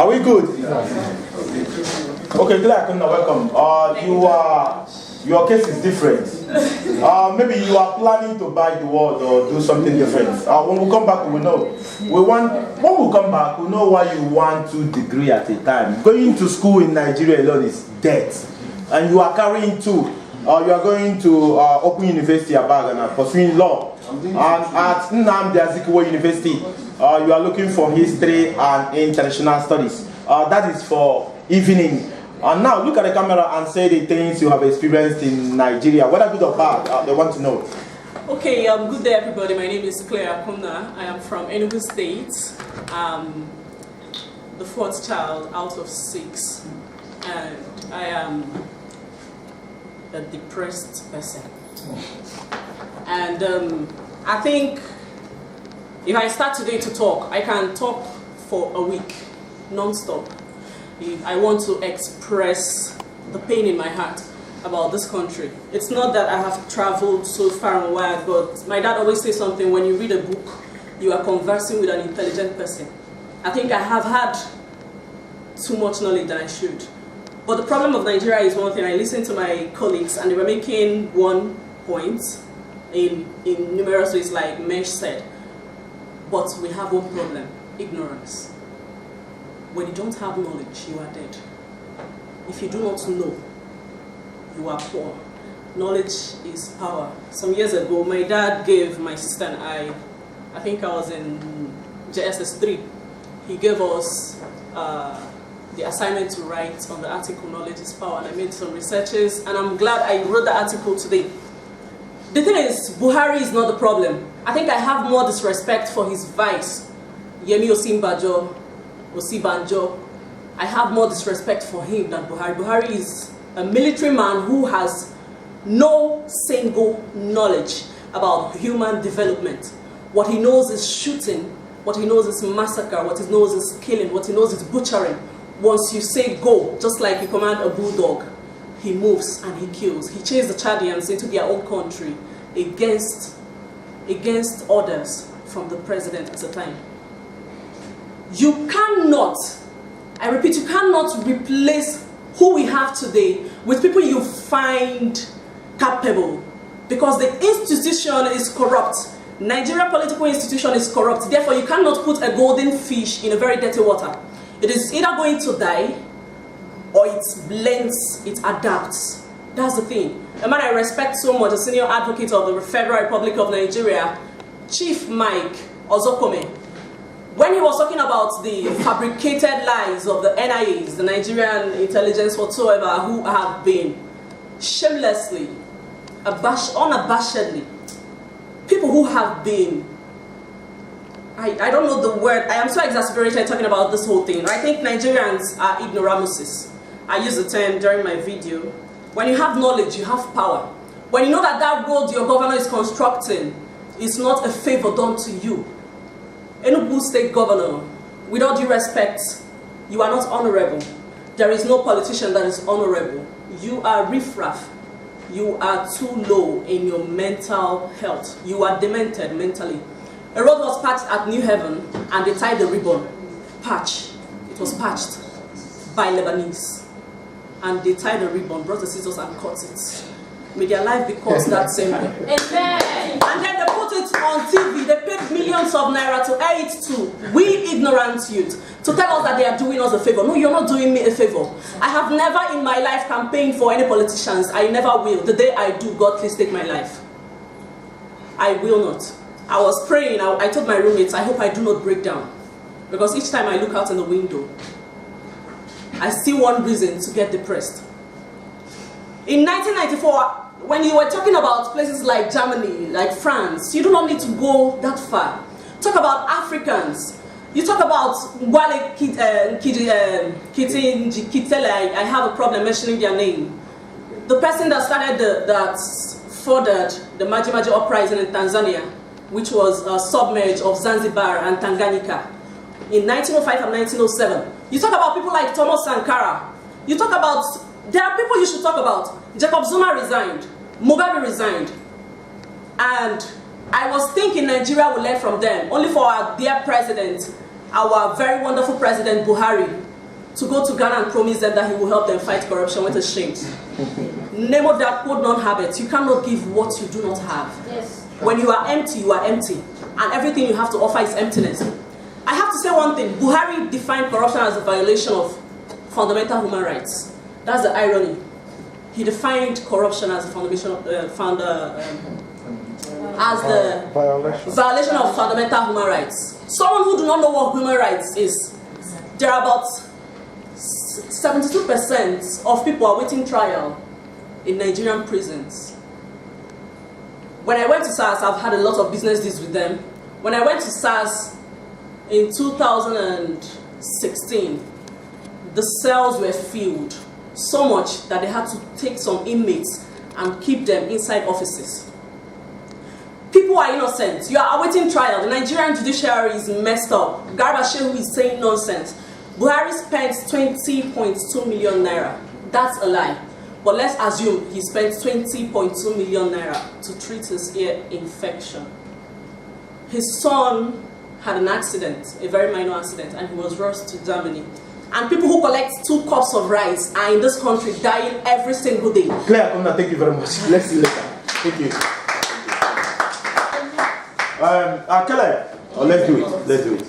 Are we good? Okay, Claire, Akunna, welcome. Your case is different. Maybe you are planning to buy the world or do something different. When we come back, we will know. When we come back, we know why you want 2 degrees at a time. Going to school in Nigeria alone is debt. And you are carrying 2. You are going to Open University Abaga and pursuing law. And at Nnamdi Azikiwe University, you are looking for history and international studies. That is for evening. And now look at the camera and say the things you have experienced in Nigeria, whether good or bad. They want to know. Okay, good day everybody. My name is Claire Akunna. I am from Enugu State. The 4th child out of 6. And I am a depressed person. And I think if I start today to talk, I can talk for a week, non-stop. If I want to express the pain in my heart about this country. It's not that I have traveled so far and wide, but my dad always says something: when you read a book, you are conversing with an intelligent person. I think I have had too much knowledge than I should. But the problem of Nigeria is one thing. I listened to my colleagues and they were making one point in numerous ways, like Mesh said. But we have one problem: ignorance. When you don't have knowledge, you are dead. If you do not know, you are poor. Knowledge is power. Some years ago, my dad gave my sister and I think I was in JSS 3. He gave us the assignment to write on the article, Knowledge is Power, and I made some researches, and I'm glad I wrote the article today. The thing is, Buhari is not the problem. I think I have more disrespect for his vice, Yemi Osibanjo. I have more disrespect for him than Buhari. Buhari is a military man who has no single knowledge about human development. What he knows is shooting, what he knows is massacre, what he knows is killing, what he knows is butchering. Once you say go, just like you command a bulldog, he moves and he kills. He chased the Chadians into their own country against orders from the president at the time. You cannot, I repeat, you cannot replace who we have today with people you find capable, because the institution is corrupt. Nigerian political institution is corrupt. Therefore, you cannot put a golden fish in a very dirty water. It is either going to die or it blends, it adapts. That's the thing. A man I respect so much, a senior advocate of the Federal Republic of Nigeria, Chief Mike Ozokome, when he was talking about the fabricated lies of the NIAs, the Nigerian intelligence whatsoever, who have been shamelessly, unabashedly, people who have been, I don't know the word, I am so exasperated talking about this whole thing. I think Nigerians are ignoramuses. I use the term during my video. When you have knowledge, you have power. When you know that that road your governor is constructing is not a favor done to you. Enugu State Governor, with all due respect, you are not honorable. There is no politician that is honorable. You are riffraff. You are too low in your mental health. You are demented mentally. A road was patched at New Haven and they tied the ribbon. Patch. It was patched by Lebanese. And they tied the ribbon, brought the scissors and cut it. May their life be cut that same way. Amen. And then they put it on TV. They paid millions of naira to air it to we ignorant youth, to tell us that they are doing us a favor. No, you're not doing me a favor. I have never in my life campaigned for any politicians. I never will. The day I do, God please take my life. I will not. I was praying. I told my roommates, I hope I do not break down. Because each time I look out in the window, I see one reason to get depressed. In 1994, when you were talking about places like Germany, like France, you do not need to go that far. Talk about Africans. You talk about Wale Kitele, I have a problem mentioning their name. The person that started, that furthered the Maji Maji uprising in Tanzania, which was a submerge of Zanzibar and Tanganyika in 1905 and 1907. You talk about people like Thomas Sankara. You talk about, there are people you should talk about. Jacob Zuma resigned. Mugabe resigned. And I was thinking Nigeria will learn from them, only for our dear president, our very wonderful president Buhari, to go to Ghana and promise them that he will help them fight corruption with a shame. Nemo that would not have it. You cannot give what you do not have. Yes. When you are empty, and everything you have to offer is emptiness. I have to say one thing. Buhari defined corruption as a violation of fundamental human rights. That's the irony. He defined corruption as a violation of fundamental human rights. Someone who do not know what human rights is, there are about 72% of people are waiting trial in Nigerian prisons. When I went to SARS, I've had a lot of business deals with them. When I went to SARS in 2016, the cells were filled so much that they had to take some inmates and keep them inside offices. People are innocent. You are awaiting trial. The Nigerian judiciary is messed up. Garba Shehu is saying nonsense. Buhari spent 20.2 million naira. That's a lie. But let's assume he spent 20.2 million naira to treat his ear infection. His son had an accident, a very minor accident, and he was rushed to Germany. And people who collect 2 cups of rice are in this country dying every single day. Claire, Akunna, thank you very much. Let's see you later. Thank you. Claire, let's do it.